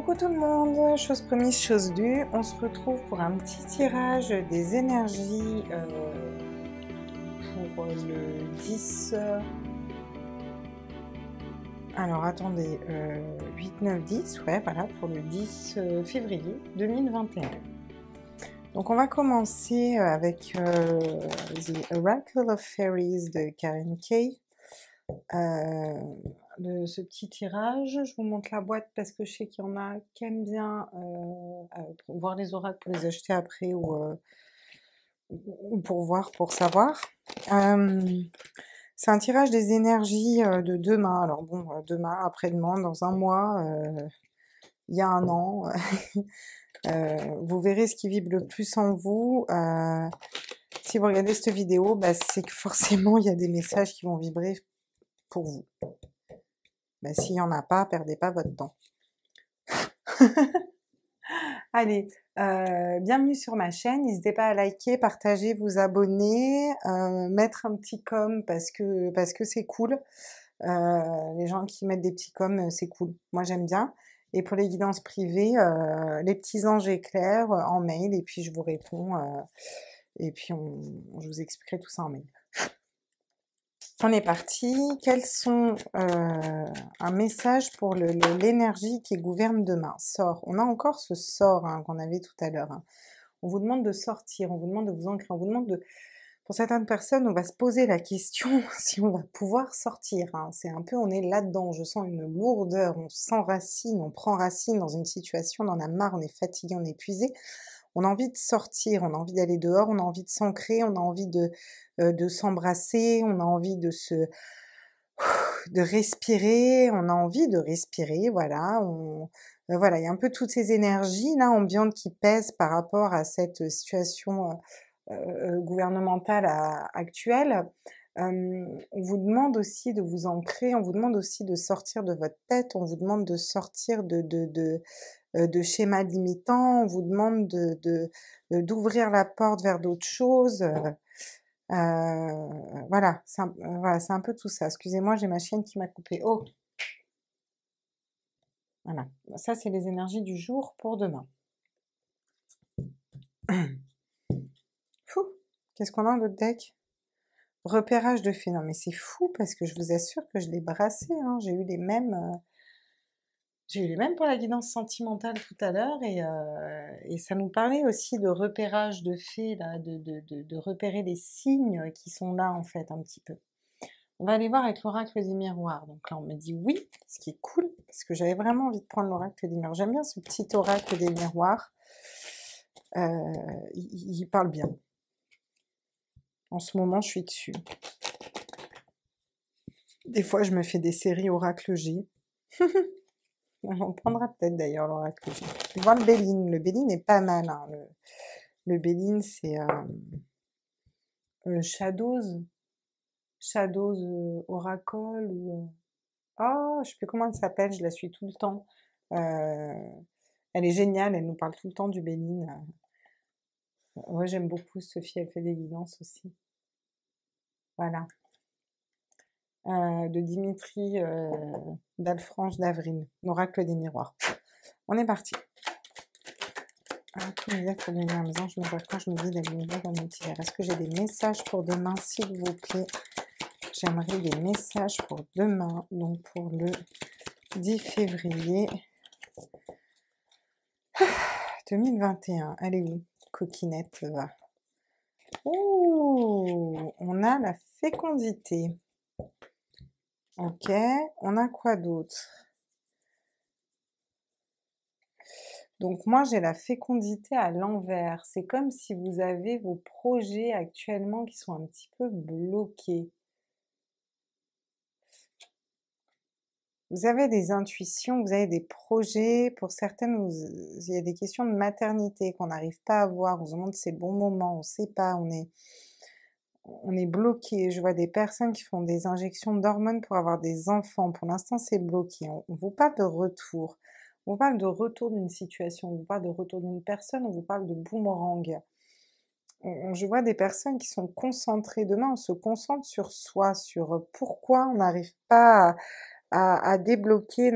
Coucou tout le monde, chose promise, chose due, on se retrouve pour un petit tirage des énergies pour le 10... alors attendez, 8, 9, 10, ouais voilà, pour le 10 février 2021. Donc on va commencer avec The Oracle of Fairies de Karen Kay. Ce petit tirage, je vous montre la boîte parce que je sais qu'il y en a qui aiment bien voir les oracles pour les acheter après ou pour voir, pour savoir. C'est un tirage des énergies de demain. Alors bon, demain, après-demain, dans un mois, il y a un an. Vous verrez ce qui vibre le plus en vous. Si vous regardez cette vidéo, bah, c'est que forcément, il y a des messages qui vont vibrer pour vous. Ben, s'il n'y en a pas, perdez pas votre temps. Allez, bienvenue sur ma chaîne, n'hésitez pas à liker, partager, vous abonner, mettre un petit com parce que c'est cool. Les gens qui mettent des petits coms, c'est cool. Moi j'aime bien. Et pour les guidances privées, les petits anges éclairs en mail, et puis je vous réponds, et puis je vous expliquerai tout ça en mail. On est parti. Quels sont un message pour l'énergie qui gouverne demain? Sort. On a encore ce sort qu'on avait tout à l'heure. On vous demande de sortir, on vous demande de vous ancrer, on vous demande de... Pour certaines personnes, on va se poser la question si on va pouvoir sortir. C'est un peu, on est là-dedans. Je sens une lourdeur, on s'enracine, on prend racine dans une situation, on en a marre, on est fatigué, on est épuisé. On a envie de sortir, on a envie d'aller dehors, on a envie de s'ancrer, on a envie de s'embrasser, on a envie de respirer, on a envie de respirer, voilà. Voilà, il y a un peu toutes ces énergies là ambiantes qui pèsent par rapport à cette situation gouvernementale actuelle. On vous demande aussi de vous ancrer, on vous demande aussi de sortir de votre tête, on vous demande de sortir de schémas limitants, on vous demande d'ouvrir la porte vers d'autres choses. Voilà, c'est un peu tout ça. Excusez-moi, j'ai ma chienne qui m'a coupé. Oh, voilà. Ça, c'est les énergies du jour pour demain. Fou. Qu'est-ce qu'on a dans notre deck? Repérage de faits. Non, mais c'est fou parce que je vous assure que je l'ai brassé. J'ai eu les mêmes. J'ai eu les mêmes pour la guidance sentimentale tout à l'heure et ça nous parlait aussi de repérage de faits, là, de repérer les signes qui sont là en fait un petit peu. On va aller voir avec l'oracle des miroirs. Donc là on me dit oui, ce qui est cool, parce que j'avais vraiment envie de prendre l'oracle des miroirs. J'aime bien ce petit oracle des miroirs. Il parle bien. En ce moment je suis dessus. Des fois je me fais des séries oracle G. On prendra peut-être d'ailleurs l'oracle G. Je vais voir le Béline. Le Béline est pas mal. Le Béline, c'est Shadows Oracle ou... Oh, je sais plus comment elle s'appelle, je la suis tout le temps. Elle est géniale, elle nous parle tout le temps du Béline. Ouais, j'aime beaucoup Sophie, elle fait des guidances aussi. Voilà. De Dimitri d'Alfranche d'Avril, l'oracle des miroirs. On est parti. Tous les actes pour devenir à la maison, je me vois quand je me dis d'aller me voir dans l'univers. Est-ce que j'ai des messages pour demain, s'il vous plaît? J'aimerais des messages pour demain, donc pour le 10 février 2021. Elle est où? Coquinette, va. Ouh, on a la fécondité. Ok, on a quoi d'autre? Donc moi j'ai la fécondité à l'envers. C'est comme si vous avez vos projets actuellement qui sont un petit peu bloqués. Vous avez des intuitions, vous avez des projets, pour certaines, il y a des questions de maternité qu'on n'arrive pas à voir, on se demande si c'est le bon moment, on ne sait pas, on est bloqué. Je vois des personnes qui font des injections d'hormones pour avoir des enfants, pour l'instant c'est bloqué. On vous parle de retour, on vous parle de retour d'une situation, on vous parle de retour d'une personne, on vous parle de boomerang. Je vois des personnes qui sont concentrées, demain on se concentre sur soi, sur pourquoi on n'arrive pas à débloquer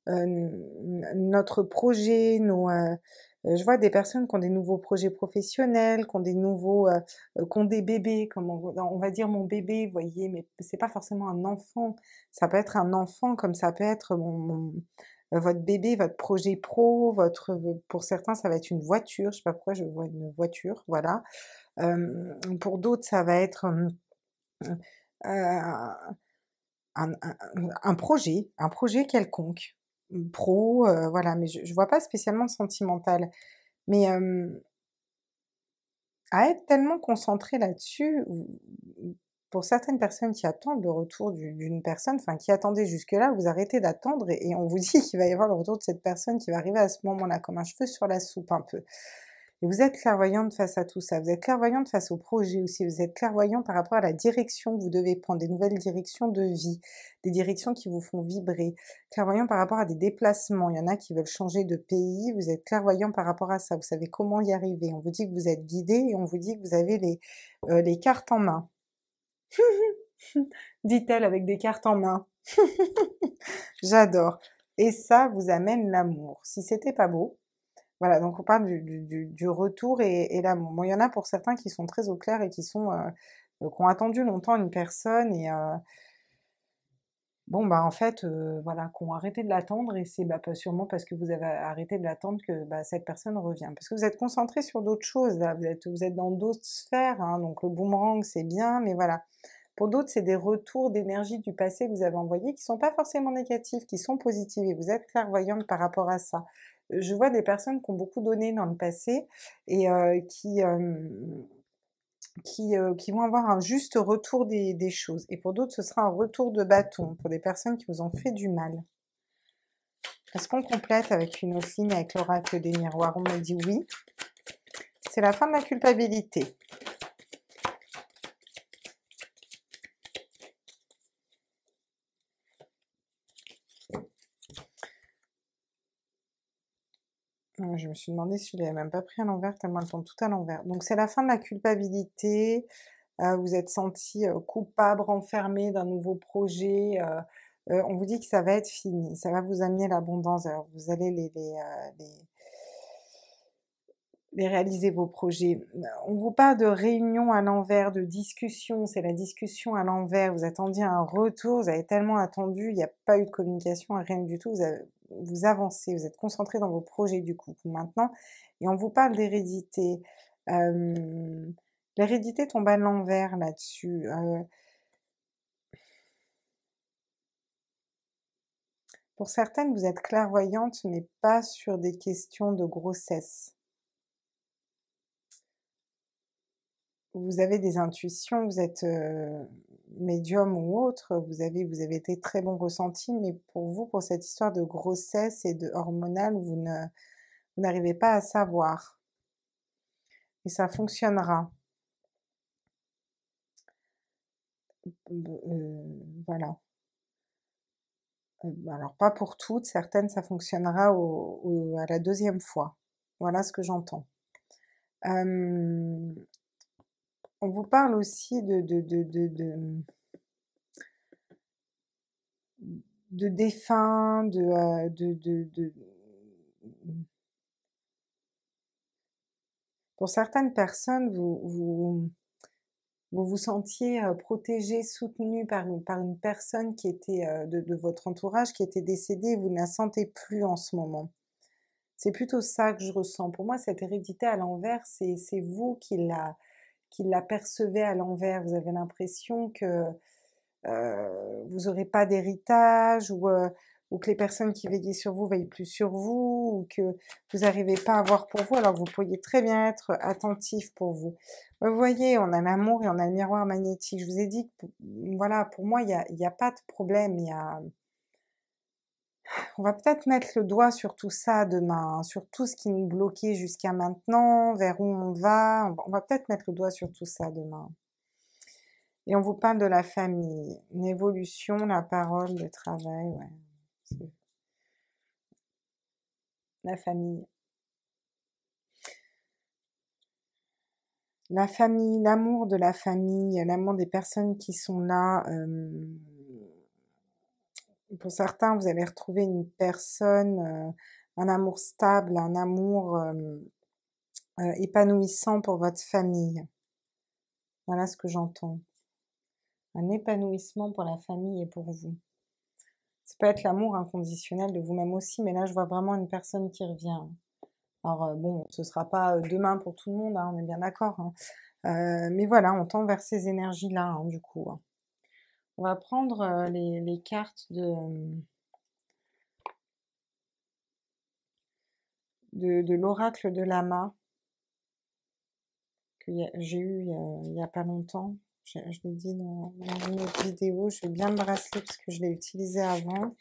notre projet, je vois des personnes qui ont des nouveaux projets professionnels, qui ont des nouveaux, qui ont des bébés, comme on va dire mon bébé, vous voyez, mais c'est pas forcément un enfant. Ça peut être un enfant, comme ça peut être votre bébé, votre projet pro, pour certains, ça va être une voiture. Je sais pas pourquoi je vois une voiture, voilà. Pour d'autres, ça va être euh, un projet quelconque, pro, voilà, mais je vois pas spécialement de sentimental. Mais à être tellement concentré là-dessus, pour certaines personnes qui attendent le retour d'une personne, enfin qui attendaient jusque-là, vous arrêtez d'attendre et on vous dit qu'il va y avoir le retour de cette personne qui va arriver à ce moment-là, comme un cheveu sur la soupe un peu. Et vous êtes clairvoyante face à tout ça, vous êtes clairvoyante face au projet aussi, vous êtes clairvoyant par rapport à la direction que vous devez prendre, des nouvelles directions de vie, des directions qui vous font vibrer, clairvoyant par rapport à des déplacements, il y en a qui veulent changer de pays, vous êtes clairvoyant par rapport à ça, vous savez comment y arriver, on vous dit que vous êtes guidé et on vous dit que vous avez les cartes en main. Dit-elle avec des cartes en main. J'adore. Et ça vous amène l'amour. Si c'était pas beau, voilà, donc on parle du retour et l'amour. Bon, il y en a pour certains qui sont très au clair et qui ont attendu longtemps une personne et bon, bah en fait, voilà, qui ont arrêté de l'attendre et c'est bah, sûrement parce que vous avez arrêté de l'attendre que bah, cette personne revient. Parce que vous êtes concentré sur d'autres choses, là, vous êtes dans d'autres sphères, hein, donc le boomerang c'est bien, mais voilà. Pour d'autres, c'est des retours d'énergie du passé que vous avez envoyés qui sont pas forcément négatifs, qui sont positifs et vous êtes clairvoyante par rapport à ça. Je vois des personnes qui ont beaucoup donné dans le passé et qui vont avoir un juste retour des choses. Et pour d'autres, ce sera un retour de bâton, pour des personnes qui vous ont fait du mal. Est-ce qu'on complète avec une autre ligne avec l'oracle des miroirs? On me dit oui. C'est la fin de la culpabilité. Je me suis demandé si je l'avais même pas pris à l'envers, tellement elle tombe tout à l'envers. Donc c'est la fin de la culpabilité. Vous êtes senti coupable, renfermé d'un nouveau projet. On vous dit que ça va être fini, ça va vous amener l'abondance. Alors vous allez les réaliser vos projets. On vous parle de réunion à l'envers, de discussion, c'est la discussion à l'envers. Vous attendiez un retour, vous avez tellement attendu, il n'y a pas eu de communication, rien du tout. Vous avancez, vous êtes concentré dans vos projets du coup maintenant. Et on vous parle d'hérédité. L'hérédité tombe à l'envers là-dessus. Pour certaines, vous êtes clairvoyante, mais pas sur des questions de grossesse. Vous avez des intuitions, vous êtes médium ou autre, vous avez été très bon ressenti, mais pour vous, pour cette histoire de grossesse et de hormonal, vous n'arrivez pas à savoir. Et ça fonctionnera. Voilà. Alors pas pour toutes, certaines ça fonctionnera à la deuxième fois. Voilà ce que j'entends. On vous parle aussi de défunts, pour certaines personnes, vous vous sentiez protégé, soutenu par une personne qui était de votre entourage, qui était décédée, vous ne la sentez plus en ce moment. C'est plutôt ça que je ressens. Pour moi, cette hérédité à l'envers, c'est vous qui la percevez à l'envers. Vous avez l'impression que vous n'aurez pas d'héritage ou que les personnes qui veillaient sur vous veillent plus sur vous ou que vous n'arrivez pas à voir pour vous alors que vous pourriez très bien être attentif pour vous. Vous voyez, on a l'amour et on a le miroir magnétique. Je vous ai dit que voilà, pour moi, il y a pas de problème. On va peut-être mettre le doigt sur tout ça demain, hein, sur tout ce qui nous bloquait jusqu'à maintenant, vers où on va. On va peut-être mettre le doigt sur tout ça demain. Et on vous parle de la famille, une évolution, la parole, le travail, ouais. La famille. La famille, l'amour de la famille, l'amour des personnes qui sont là. Pour certains, vous allez retrouver une personne, un amour stable, un amour épanouissant pour votre famille. Voilà ce que j'entends. Un épanouissement pour la famille et pour vous. Ça peut être l'amour inconditionnel de vous-même aussi, mais là je vois vraiment une personne qui revient. Alors bon, ce sera pas demain pour tout le monde, hein, on est bien d'accord, hein. Mais voilà, on tend vers ces énergies-là, hein, du coup, hein. On va prendre les cartes de l'oracle de Lama, que j'ai eu il y a pas longtemps. Je l'ai dit dans une autre vidéo, je vais bien le bracelet parce que je l'ai utilisé avant.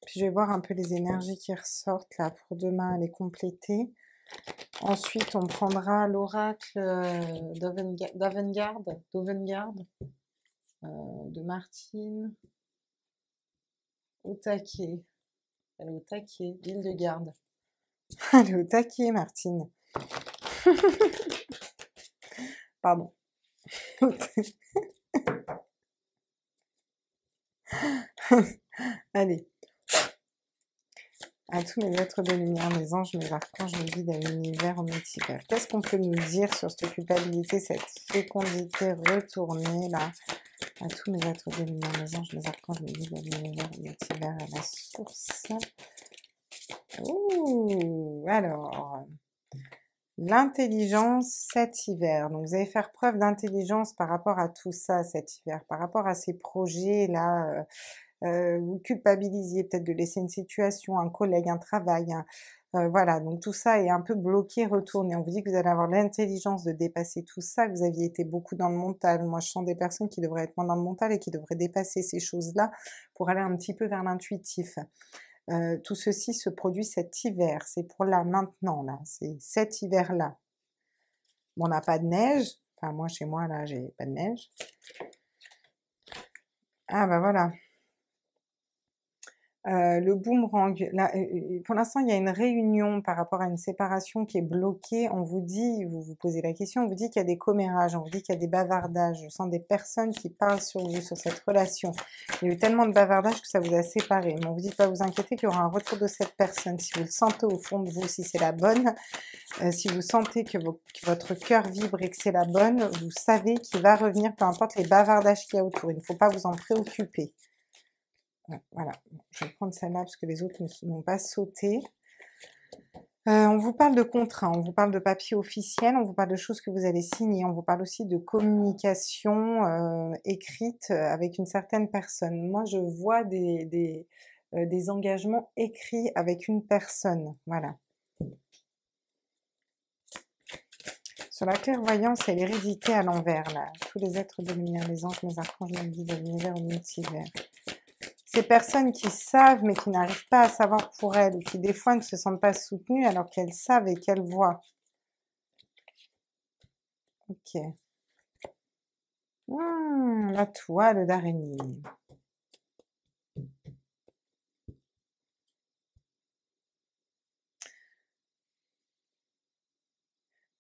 Puis je vais voir un peu les énergies qui ressortent là pour demain, les compléter. Ensuite, on prendra l'oracle d'Avengard, de Martine, au taquet. Elle est au taquet, Hildegarde. Elle est au taquet, Martine. Pardon. Allez. À tous mes êtres de lumière, mes anges, mes archanges, mes guides, à l'univers, au multivers. Qu'est-ce qu'on peut nous dire sur cette culpabilité, cette fécondité retournée là? À tous mes êtres de lumière, mes anges, mes archanges, mes guides, à l'univers, au multivers, à la source. Ouh, alors, l'intelligence cet hiver. Donc, vous allez faire preuve d'intelligence par rapport à tout ça cet hiver, par rapport à ces projets-là. Vous culpabilisiez peut-être de laisser une situation, un collègue, un travail, voilà, donc tout ça est un peu bloqué, retourné. On vous dit que vous allez avoir l'intelligence de dépasser tout ça, que vous aviez été beaucoup dans le mental. Moi, je sens des personnes qui devraient être moins dans le mental et qui devraient dépasser ces choses-là pour aller un petit peu vers l'intuitif. Tout ceci se produit cet hiver, c'est pour là, maintenant, là, c'est cet hiver-là. Bon, on n'a pas de neige, enfin moi, chez moi, là, j'ai pas de neige. Ah bah voilà. Le boomerang, là, pour l'instant, il y a une réunion par rapport à une séparation qui est bloquée. On vous dit, vous vous posez la question, on vous dit qu'il y a des commérages, on vous dit qu'il y a des bavardages. Je sens des personnes qui parlent sur vous, sur cette relation. Il y a eu tellement de bavardages que ça vous a séparés. Mais on vous dit de pas vous inquiéter qu'il y aura un retour de cette personne. Si vous le sentez au fond de vous, si c'est la bonne, si vous sentez que votre cœur vibre et que c'est la bonne, vous savez qu'il va revenir, peu importe les bavardages qu'il y a autour. Il ne faut pas vous en préoccuper. Ouais, voilà, je vais prendre celle-là parce que les autres n'ont pas sauté. On vous parle de contrat, on vous parle de papier officiel, on vous parle de choses que vous allez signer, on vous parle aussi de communication écrite avec une certaine personne. Moi, je vois des engagements écrits avec une personne, voilà. Sur la clairvoyance et l'hérédité à l'envers, là, tous les êtres de lumière, les anges, les archanges, les guides de l'univers, au multivers. Ces personnes qui savent mais qui n'arrivent pas à savoir pour elles, ou qui des fois ne se sentent pas soutenues alors qu'elles savent et qu'elles voient. Ok. La toile d'araignée.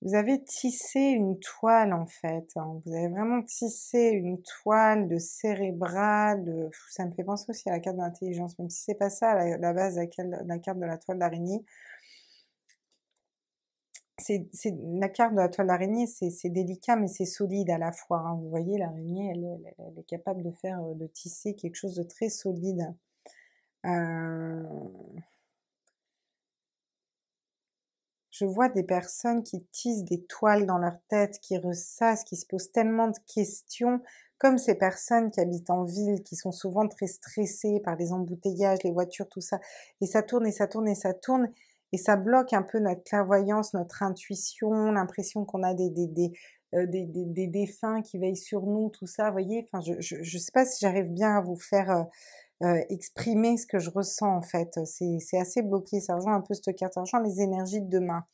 Vous avez tissé une toile en fait, hein. Vous avez vraiment tissé une toile de cérébral, ça me fait penser aussi à la carte de l'intelligence, même si c'est pas ça la base, la carte de la toile d'araignée. C'est la carte de la toile d'araignée, c'est délicat mais c'est solide à la fois, hein. Vous voyez, l'araignée, elle est capable de tisser quelque chose de très solide. Je vois des personnes qui tissent des toiles dans leur tête, qui ressassent, qui se posent tellement de questions, comme ces personnes qui habitent en ville, qui sont souvent très stressées par les embouteillages, les voitures, tout ça. Et ça tourne et ça tourne et ça tourne, et ça bloque un peu notre clairvoyance, notre intuition, l'impression qu'on a des défunts qui veillent sur nous, tout ça, vous voyez. Enfin, je sais pas si j'arrive bien à vous faire exprimer ce que je ressens en fait. C'est assez bloqué, ça rejoint un peu cette carte, ça rejoint les énergies de demain.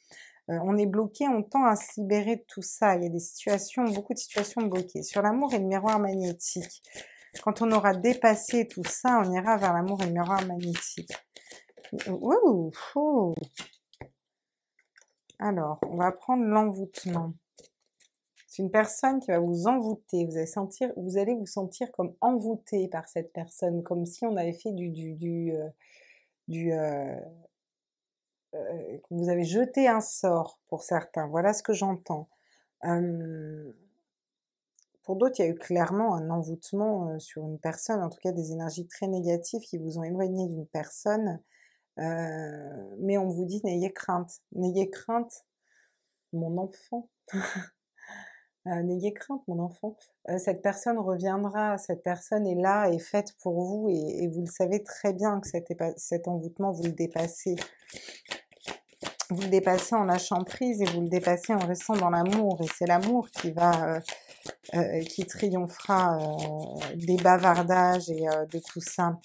On est bloqué, on tend à se libérer de tout ça. Il y a des situations, beaucoup de situations bloquées. Sur l'amour et le miroir magnétique, quand on aura dépassé tout ça, on ira vers l'amour et le miroir magnétique. Ouh, ouh. Alors, on va prendre l'envoûtement. C'est une personne qui va vous envoûter. Vous allez vous sentir comme envoûté par cette personne, comme si on avait fait du vous avez jeté un sort pour certains. Voilà ce que j'entends. Hem, pour d'autres, il y a eu clairement un envoûtement, sur une personne, en tout cas des énergies très négatives qui vous ont éloigné d'une personne. Mais on vous dit: n'ayez crainte, mon enfant, n'ayez crainte, mon enfant, cette personne reviendra, cette personne est là, est faite pour vous et vous le savez très bien que cet envoûtement, vous le dépassez. Vous le dépassez en lâchant prise et vous le dépassez en restant dans l'amour et c'est l'amour qui triomphera, des bavardages et de tout ça.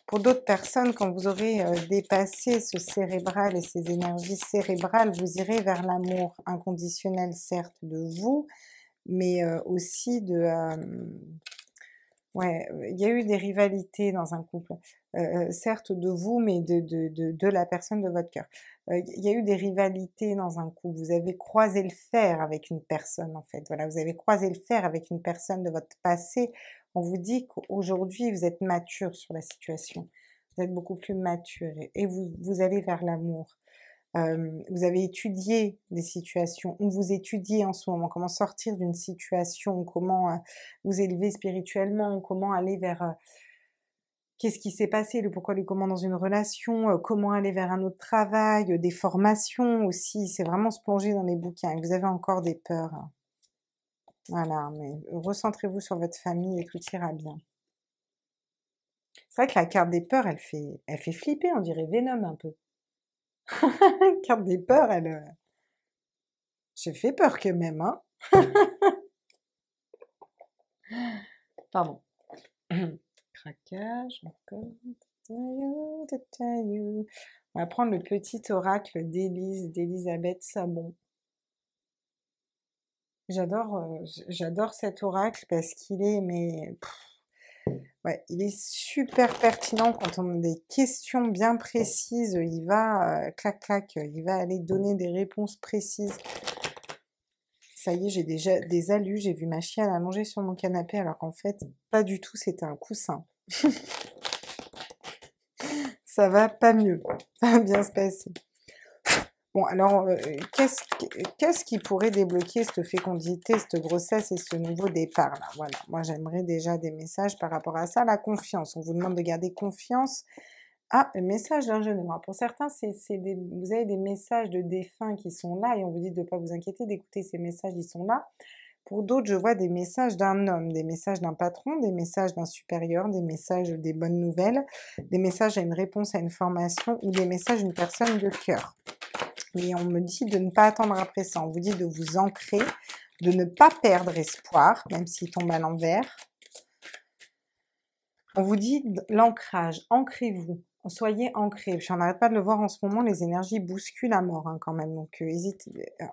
Pour d'autres personnes, quand vous aurez, dépassé ce cérébral et ces énergies cérébrales, vous irez vers l'amour inconditionnel, certes, de vous, mais aussi de, ouais, il y a eu des rivalités dans un couple, certes de vous, mais de la personne de votre cœur. Il y a eu des rivalités dans un couple, vous avez croisé le fer avec une personne, en fait, voilà, vous avez croisé le fer avec une personne de votre passé. On vous dit qu'aujourd'hui, vous êtes mature sur la situation. Vous êtes beaucoup plus mature et vous allez vers l'amour. Vous avez étudié des situations, ou vous étudiez en ce moment comment sortir d'une situation, comment, vous élever spirituellement, comment aller vers, qu'est-ce qui s'est passé, le pourquoi, le comment dans une relation, comment aller vers un autre travail, des formations aussi. C'est vraiment se plonger dans les bouquins et vous avez encore des peurs. Voilà, mais recentrez-vous sur votre famille et tout ira bien. C'est vrai que la carte des peurs, elle fait flipper, on dirait Venom un peu. Carte des peurs, j'ai fait peur quand même, hein. Pardon. Craquage, encore. On va prendre le petit oracle d'Elisabeth Sabon. J'adore cet oracle parce qu'il est, mais ouais, il est super pertinent quand on a des questions bien précises. Il va clac clac, il va aller donner des réponses précises. Ça y est, j'ai déjà des alus, j'ai vu ma chienne allonger sur mon canapé alors qu'en fait, pas du tout, c'était un coussin. Ça va pas mieux, ça va bien se passer. Bon alors, qu'est-ce qui pourrait débloquer cette fécondité, cette grossesse et ce nouveau départ là? Voilà, moi j'aimerais déjà des messages par rapport à ça. La confiance, on vous demande de garder confiance. Ah, le message d'un jeune homme. Pour certains, vous avez des messages de défunts qui sont là et on vous dit de ne pas vous inquiéter, d'écouter ces messages, ils sont là. Pour d'autres, je vois des messages d'un homme, des messages d'un patron, des messages d'un supérieur, des messages des bonnes nouvelles, des messages à une réponse à une formation ou des messages d'une personne de cœur. Mais on me dit de ne pas attendre après ça, on vous dit de vous ancrer, de ne pas perdre espoir, même s'il tombe à l'envers. On vous dit l'ancrage, ancrez-vous, soyez ancrés. Puis on n'arrête pas de le voir en ce moment, les énergies bousculent à mort quand même, donc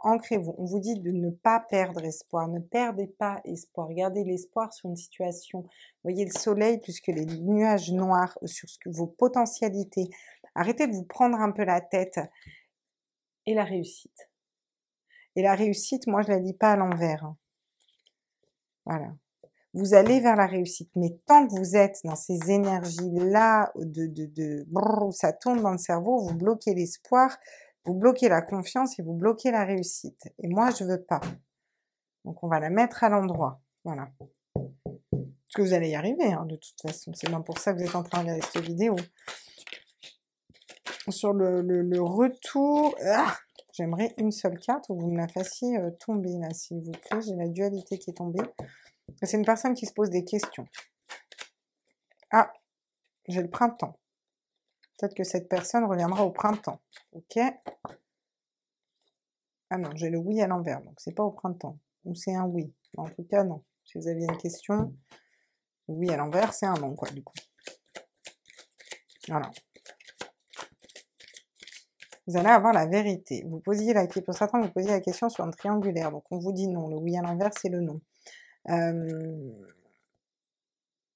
ancrez-vous. On vous dit de ne pas perdre espoir, ne perdez pas espoir, gardez l'espoir sur une situation. Voyez le soleil plus que les nuages noirs sur vos potentialités. Arrêtez de vous prendre un peu la tête. Et la réussite. Et la réussite, moi je la lis pas à l'envers. Voilà. Vous allez vers la réussite. Mais tant que vous êtes dans ces énergies-là, où ça tourne dans le cerveau, vous bloquez l'espoir, vous bloquez la confiance et vous bloquez la réussite. Et moi, je veux pas. Donc, on va la mettre à l'endroit. Voilà. Parce que vous allez y arriver, hein, de toute façon. C'est bien pour ça que vous êtes en train de regarder cette vidéo. Sur le retour... j'aimerais une seule carte où vous me la fassiez tomber, là, s'il vous plaît. J'ai la dualité qui est tombée. C'est une personne qui se pose des questions. Ah, j'ai le printemps. Peut-être que cette personne reviendra au printemps. Ok. Ah non, j'ai le oui à l'envers, donc c'est pas au printemps. Ou c'est un oui. En tout cas, non. Si vous aviez une question, oui à l'envers, c'est un non, quoi, du coup. Voilà. Vous allez avoir la vérité. Pour certains, vous posiez la question sur un triangulaire. Donc on vous dit non. Le oui à l'envers, c'est le non.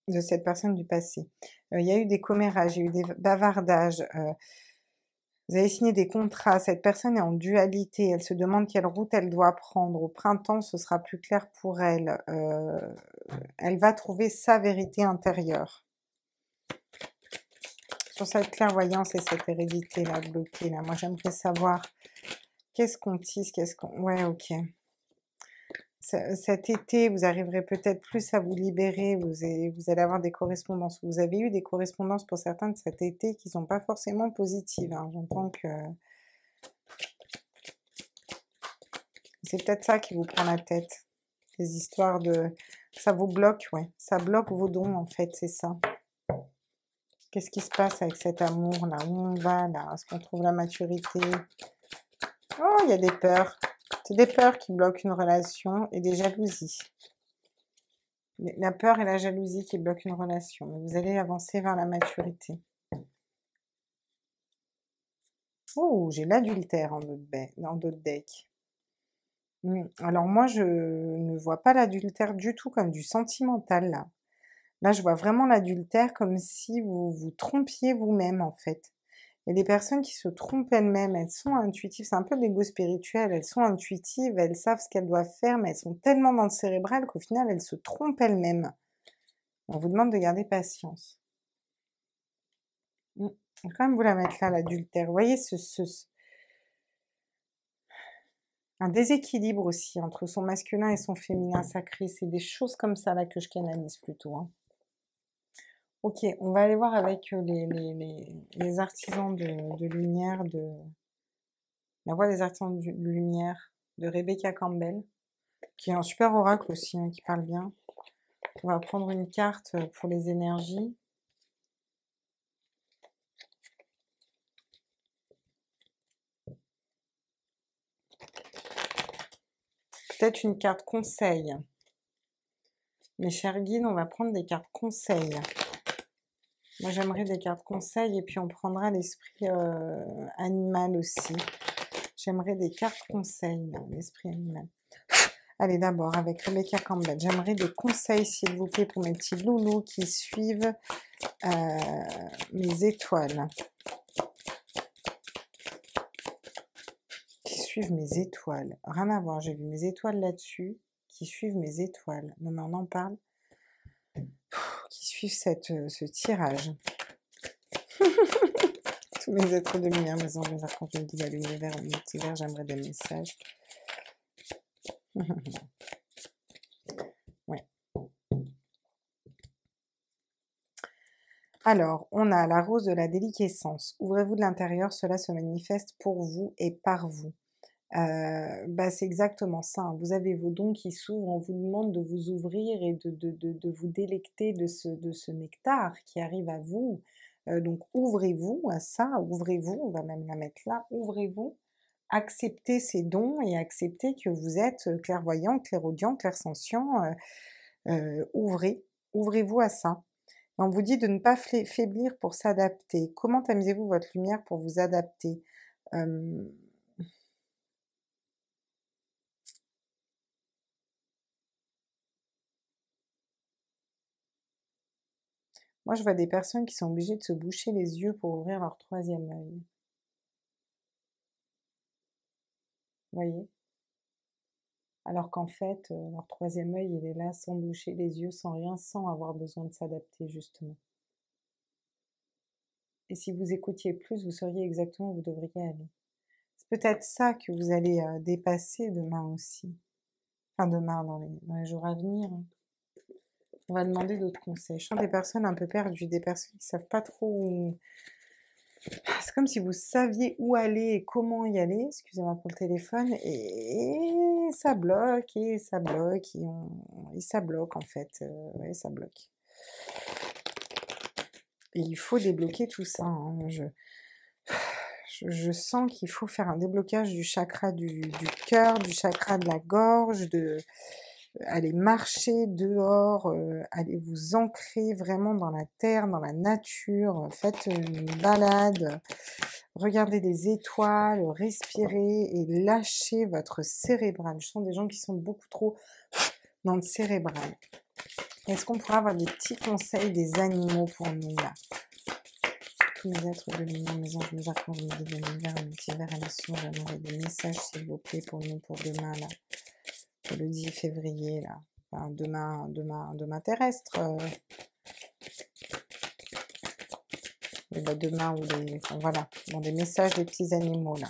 De cette personne du passé. Il y a eu des commérages, il y a eu des bavardages. Vous avez signé des contrats, cette personne est en dualité, elle se demande quelle route elle doit prendre. Au printemps, ce sera plus clair pour elle. Elle va trouver sa vérité intérieure. Sur cette clairvoyance et cette hérédité-là, bloquée, là, moi j'aimerais savoir qu'est-ce qu'on tisse, qu'est-ce qu'on... Ouais, ok. Cet été, vous arriverez peut-être plus à vous libérer, vous allez avoir des correspondances. Vous avez eu des correspondances pour certains de cet été qui ne sont pas forcément positives. Hein. J'entends que c'est peut-être ça qui vous prend la tête. Les histoires de... Ça vous bloque, ouais. Ça bloque vos dons, en fait, c'est ça. Qu'est-ce qui se passe avec cet amour, là? Où on va, là? Est-ce qu'on trouve la maturité? Oh, il y a des peurs. C'est des peurs qui bloquent une relation et des jalousies. La peur et la jalousie qui bloquent une relation. Vous allez avancer vers la maturité. Oh, j'ai l'adultère en d'autres decks. Alors moi, je ne vois pas l'adultère du tout comme du sentimental, là. Là, je vois vraiment l'adultère comme si vous vous trompiez vous-même, en fait. Il y a des personnes qui se trompent elles-mêmes, elles sont intuitives, c'est un peu de l'ego spirituel, elles sont intuitives, elles savent ce qu'elles doivent faire, mais elles sont tellement dans le cérébral qu'au final, elles se trompent elles-mêmes. On vous demande de garder patience. On va quand même vous la mettre là, l'adultère. Vous voyez, un déséquilibre aussi entre son masculin et son féminin sacré. C'est des choses comme ça là que je canalise plutôt. Hein. Ok, on va aller voir avec les artisans de lumière, la voix des artisans de lumière de Rebecca Campbell, qui est un super oracle aussi, hein, qui parle bien. On va prendre une carte pour les énergies. Peut-être une carte conseil. Mes chers guides, on va prendre des cartes conseils. Moi, j'aimerais des cartes conseils et puis on prendra l'esprit animal aussi. J'aimerais des cartes conseils, l'esprit animal. Allez, d'abord, avec Rebecca Campbell, j'aimerais des conseils, s'il vous plaît, pour mes petits loulous qui suivent mes étoiles. Qui suivent mes étoiles. Rien à voir, j'ai vu mes étoiles là-dessus. Qui suivent mes étoiles. Non, mais on en parle. Qui suivent ce tirage. Tous mes êtres de lumière, mes anges, mes archanges, mes guides, l'univers, le multivers, j'aimerais des messages. Ouais. Alors, on a la rose de la déliquescence. Ouvrez-vous de l'intérieur, cela se manifeste pour vous et par vous. C'est exactement ça. Hein. Vous avez vos dons qui s'ouvrent, on vous demande de vous ouvrir et de vous délecter de ce nectar qui arrive à vous. Donc ouvrez-vous à ça, ouvrez-vous, on va même la mettre là, ouvrez-vous, acceptez ces dons et acceptez que vous êtes clairvoyant, clairaudient, clairsentient, ouvrez-vous à ça. On vous dit de ne pas faiblir pour s'adapter. Comment tamisez-vous votre lumière pour vous adapter? Moi, je vois des personnes qui sont obligées de se boucher les yeux pour ouvrir leur troisième œil. Vous voyez? Alors qu'en fait, leur troisième œil, il est là sans boucher les yeux, sans rien, sans avoir besoin de s'adapter, justement. Et si vous écoutiez plus, vous sauriez exactement où vous devriez aller. C'est peut-être ça que vous allez dépasser demain aussi. Enfin, demain, dans les jours à venir. Hein. On va demander d'autres conseils. Je sens des personnes un peu perdues, des personnes qui ne savent pas trop où... C'est comme si vous saviez où aller et comment y aller, excusez-moi pour le téléphone, et ça bloque, et ça bloque, et ça bloque en fait, ouais, ça bloque. Et il faut débloquer tout ça, hein. Je sens qu'il faut faire un déblocage du chakra du cœur, du chakra de la gorge, aller marcher dehors, aller vous ancrer vraiment dans la terre, dans la nature, faites une balade, regardez les étoiles, respirez et lâchez votre cérébral. Je sens des gens qui sont beaucoup trop dans le cérébral. Est-ce qu'on pourra avoir des petits conseils des animaux pour nous là? tous mes êtres de lumière, mes anges, mes archanges, mes guides de l'univers, un multivers à la source, j'aimerais des messages, s'il vous plaît, pour nous, pour demain, là, pour le 10 février, là. Enfin, demain terrestre. Et bah demain, ou les... Enfin, voilà, bon, des messages des petits animaux, là.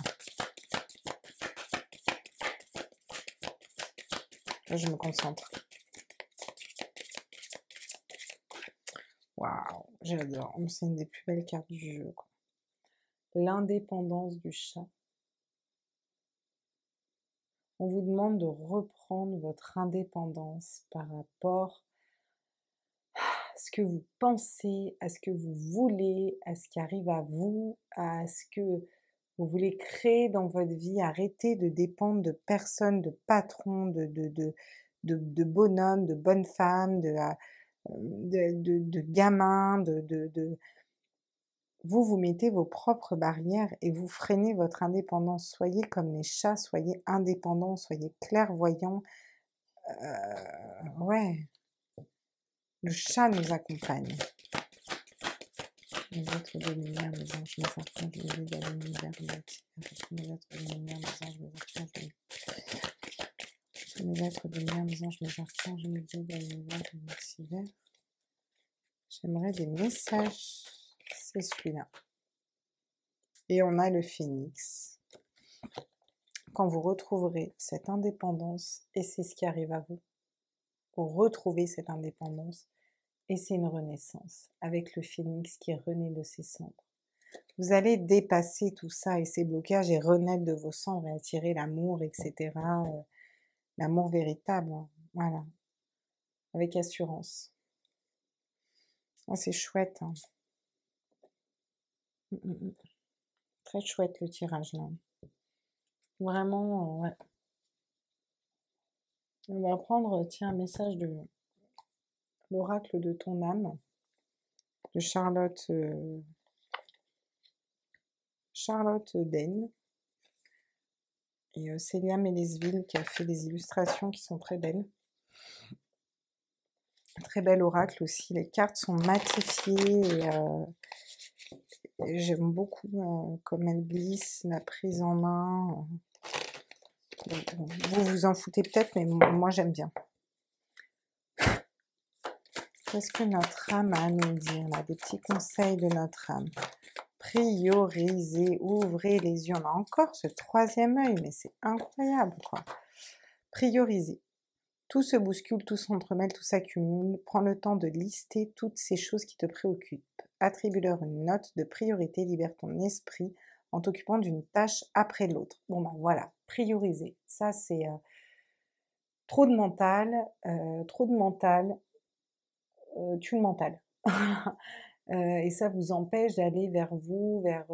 Là, je me concentre. Waouh, j'adore. C'est une des plus belles cartes du jeu, quoi. L'indépendance du chat. On vous demande de reprendre votre indépendance par rapport à ce que vous pensez, à ce que vous voulez, à ce qui arrive à vous, à ce que vous voulez créer dans votre vie. Arrêtez de dépendre de personnes, de patrons, de bonhommes, de bonnes femmes, de gamins, vous mettez vos propres barrières et vous freinez votre indépendance. Soyez comme les chats, soyez indépendants, soyez clairvoyants. Ouais, le chat nous accompagne. Les êtres de lumière, les anges, mes archanges, les guides de l'univers, mes êtres de lumière, mes anges, mes archanges, mes êtres de lumière, mes anges, mes archanges, mes guides de l'univers, le multivers. J'aimerais des messages. C'est celui-là. Et on a le phénix. Quand vous retrouverez cette indépendance, et c'est ce qui arrive à vous, vous retrouvez cette indépendance, et c'est une renaissance, avec le phénix qui renaît de ses cendres. Vous allez dépasser tout ça et ces blocages et renaître de vos cendres et attirer l'amour, etc. L'amour véritable, hein. Voilà, avec assurance. Oh, c'est chouette, hein. Très chouette le tirage là. Vraiment, ouais. On va prendre, tiens, un message de l'oracle de ton âme, de Charlotte Dane. Et Célia Mélesville qui a fait des illustrations qui sont très belles. Très bel oracle aussi. Les cartes sont matifiées et j'aime beaucoup comme elles glissent, la prise en main. Vous vous en foutez peut-être, mais moi j'aime bien. Qu'est-ce que notre âme a à nous dire là? Des petits conseils de notre âme. Priorisez, ouvrez les yeux. On a encore ce troisième œil, mais c'est incroyable quoi. Priorisez. Tout se bouscule, tout s'entremêle, tout s'accumule. Prends le temps de lister toutes ces choses qui te préoccupent. Attribue-leur une note de priorité, libère ton esprit en t'occupant d'une tâche après l'autre. Bon ben voilà, prioriser. Ça c'est trop de mental, tue le mental. Et ça vous empêche d'aller vers vous, vers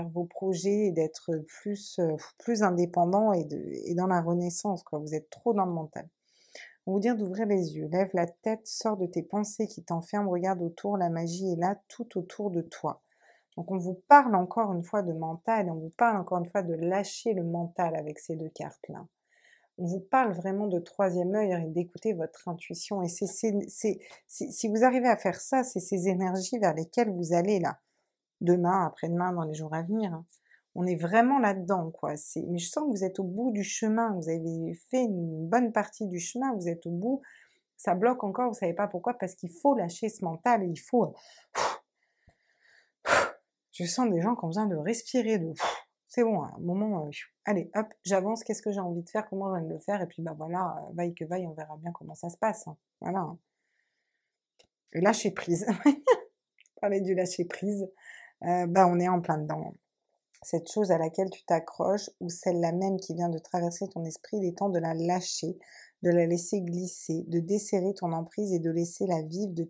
vos projets et d'être plus indépendant et dans la renaissance, quoi. Vous êtes trop dans le mental. On va vous dire d'ouvrir les yeux, lève la tête, sors de tes pensées qui t'enferment, regarde autour, la magie est là, tout autour de toi. Donc on vous parle encore une fois de mental, et on vous parle encore une fois de lâcher le mental avec ces deux cartes-là. On vous parle vraiment de troisième œil et d'écouter votre intuition. Et si vous arrivez à faire ça, c'est ces énergies vers lesquelles vous allez là, demain, après-demain, dans les jours à venir, hein. On est vraiment là-dedans, quoi. Mais je sens que vous êtes au bout du chemin, vous avez fait une bonne partie du chemin, vous êtes au bout, ça bloque encore, vous savez pas pourquoi, parce qu'il faut lâcher ce mental, et il faut... Je sens des gens qui ont besoin de respirer, c'est bon, à un moment, allez, hop, j'avance, qu'est-ce que j'ai envie de faire, comment je viens de le faire, et puis bah voilà, vaille que vaille, on verra bien comment ça se passe, hein. Voilà. Hein. Et lâcher prise. Parler du lâcher prise, bah on est en plein dedans. Cette chose à laquelle tu t'accroches, ou celle-là même qui vient de traverser ton esprit, il est temps de la lâcher, de la laisser glisser, de desserrer ton emprise et de laisser la vivre, de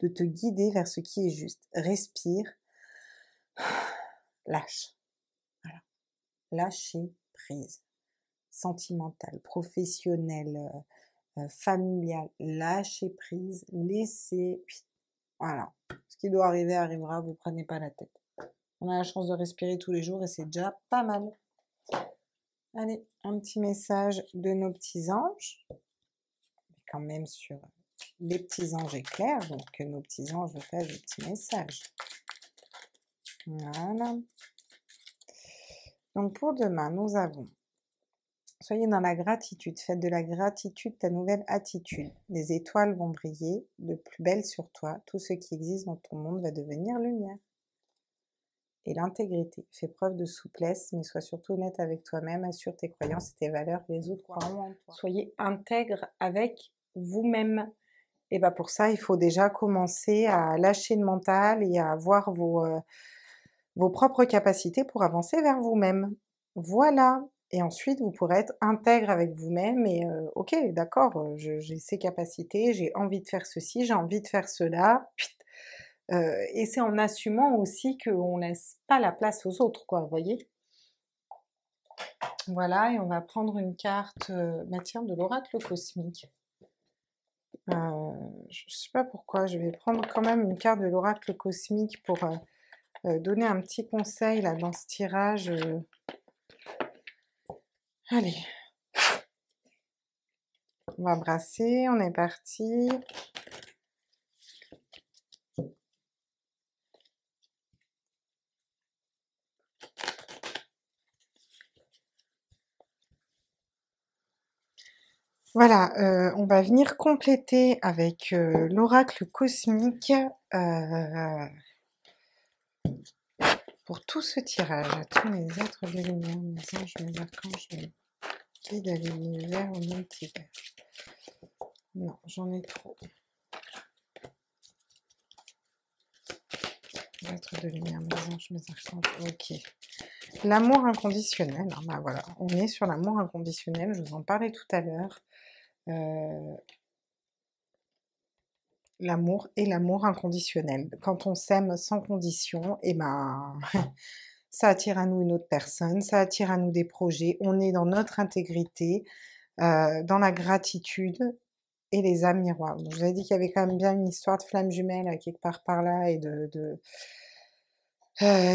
te guider vers ce qui est juste. Respire, lâche. Voilà. Lâcher prise. Sentimentale, professionnelle, familiale, lâcher prise, laisser... Voilà. Ce qui doit arriver arrivera, vous prenez pas la tête. On a la chance de respirer tous les jours et c'est déjà pas mal. Allez, un petit message de nos petits anges. Quand même sur les petits anges éclairs, donc nos petits anges vous fassent des petits messages. Voilà. Donc pour demain, nous avons soyez dans la gratitude, faites de la gratitude ta nouvelle attitude. Les étoiles vont briller de plus belle sur toi. Tout ce qui existe dans ton monde va devenir lumière. Et l'intégrité. Fais preuve de souplesse, mais sois surtout honnête avec toi-même. Assure tes croyances et tes valeurs. Les autres croient en toi. Soyez intègre avec vous-même. Et bien pour ça, il faut déjà commencer à lâcher le mental et à voir vos propres capacités pour avancer vers vous-même. Voilà. Et ensuite, vous pourrez être intègre avec vous-même et ok, d'accord, j'ai ces capacités, j'ai envie de faire ceci, j'ai envie de faire cela. Et c'est en assumant aussi qu'on laisse pas la place aux autres, quoi, vous voyez. Voilà, et on va prendre une carte, tiens, de l'oracle cosmique. Je sais pas pourquoi, je vais prendre quand même une carte de l'oracle cosmique pour donner un petit conseil là dans ce tirage. Allez, on va brasser, on est parti. Voilà, on va venir compléter avec l'oracle cosmique pour tout ce tirage. À tous les êtres de lumière, mes anges, mes archanges, mes guides à l'univers, au multivers. Non, j'en ai trop. Les êtres de lumière, mes anges, mes archanges, ok. L'amour inconditionnel, bah voilà, on est sur l'amour inconditionnel, je vous en parlais tout à l'heure. L'amour et l'amour inconditionnel. Quand on s'aime sans condition, et ben ça attire à nous une autre personne, ça attire à nous des projets, on est dans notre intégrité, dans la gratitude et les âmes miroirs. Donc, je vous avais dit qu'il y avait quand même bien une histoire de flamme jumelle quelque part par là et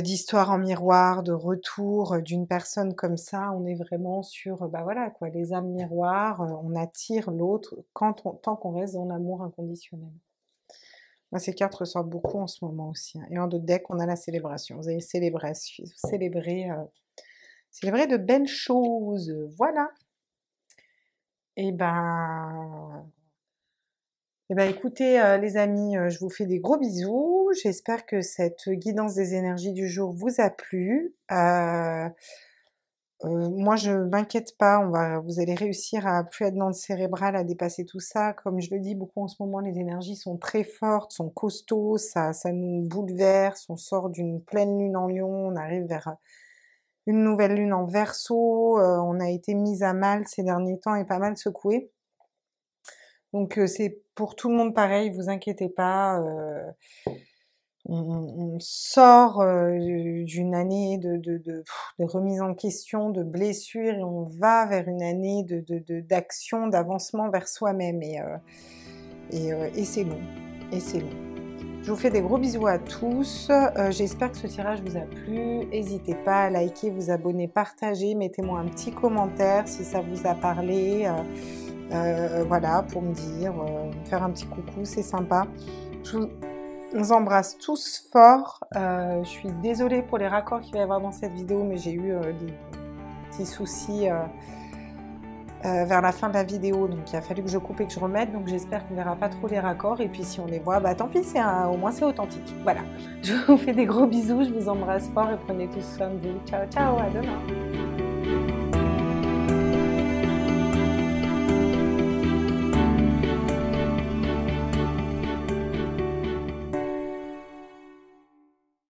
d'histoire en miroir, de retour d'une personne comme ça. On est vraiment sur, bah voilà quoi, les âmes miroirs, on attire l'autre tant qu'on reste dans l'amour inconditionnel. Moi, ces cartes ressortent beaucoup en ce moment aussi. Et en d'autres decks, on a la célébration. Vous allez célébrer de belles choses. Voilà. Et ben écoutez, les amis, je vous fais des gros bisous. J'espère que cette guidance des énergies du jour vous a plu. Moi, je m'inquiète pas, vous allez réussir à plus être dans le cérébral, à dépasser tout ça. Comme je le dis beaucoup en ce moment, les énergies sont très fortes, sont costauds, ça nous bouleverse. On sort d'une pleine lune en Lion, on arrive vers une nouvelle lune en Verseau. On a été mis à mal ces derniers temps et pas mal secoué. Donc c'est pour tout le monde pareil, vous inquiétez pas. On sort d'une année de remise en question, de blessures, et on va vers une année d'action, d'avancement vers soi-même. Et c'est long. Et c'est long. Je vous fais des gros bisous à tous. J'espère que ce tirage vous a plu. N'hésitez pas à liker, vous abonner, partager. Mettez-moi un petit commentaire si ça vous a parlé. Voilà, pour me dire, me faire un petit coucou, c'est sympa. Je vous embrasse tous fort. Je suis désolée pour les raccords qu'il va y avoir dans cette vidéo, mais j'ai eu des petits soucis vers la fin de la vidéo, donc il a fallu que je coupe et que je remette, donc j'espère qu'on ne verra pas trop les raccords, et puis si on les voit, bah tant pis, au moins c'est authentique. Voilà, je vous fais des gros bisous, je vous embrasse fort et prenez tous soin de vous. Ciao, ciao, à demain.